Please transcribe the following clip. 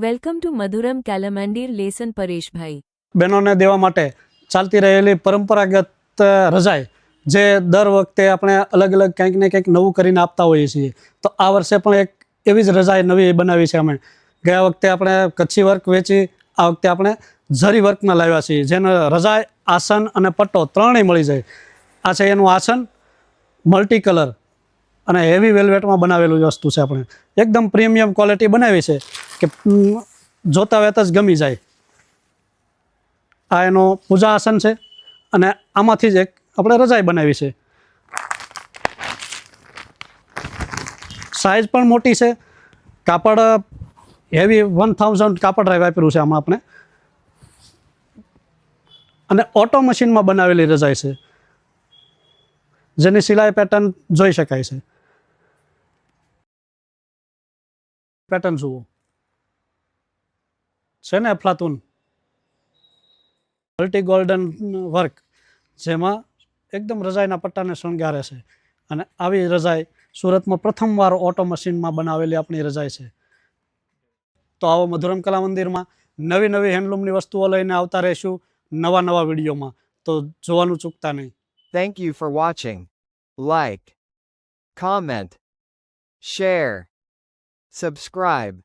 Welcome to Madhuram કેલામાંડીર lesson પરેશભાઈ. બહેનોને દેવા માટે ચાલતી રહેલી પરંપરાગત રજાઈ જે દર વખતે આપણે અલગ અલગ કંઈક ને કંઈક નવું કરીને આપતા હોઈએ છીએ, તો આ વર્ષે પણ એક એવી જ રજાઈ નવી બનાવી છે. અમે ગયા વખતે આપણે કચ્છી વર્ક વેચી, આ વખતે આપણે ઝરી વર્કમાં લાવ્યા છીએ, જેનો રજાઈ, આસન અને પટ્ટો ત્રણેય મળી જાય. આ છે એનું આસન, મલ્ટી કલર અને હેવી વેલ્વેટમાં બનાવેલું વસ્તુ છે. આપણે એકદમ પ્રીમિયમ ક્વોલિટી બનાવી છે કે જોતા વેત જ ગમી જાય. આ એનો પૂજા આસન છે અને આમાંથી જ એક આપણે રજાઈ બનાવી છે. સાઇઝ પણ મોટી છે. કાપડ હેવી 1000 કાપડ ડ્રાઈવ વાપર્યું છે આમાં આપણે, અને ઓટો મશીનમાં બનાવેલી રજાઈ છે, જેની સિલાઈ પેટર્ન જોઈ શકાય છે. પેટર્ન જુઓ છે ને, અફલાતુન મલ્ટી ગોલ્ડન વર્ક, જેમાં એકદમ રજાઈના પટ્ટાને શણગારે છે. અને આવી રજાઈ સુરતમાં પ્રથમવાર ઓટો મશીનમાં બનાવેલી આપણી રજાઈ છે. તો આવો મધુરમ કલા મંદિરમાં નવી નવી હેન્ડલૂમની વસ્તુઓ લઈને આવતા રહીશું નવા વિડીયોમાં, તો જોવાનું ચૂકતા નહીં. Thank you for watching. Like, comment, share, subscribe.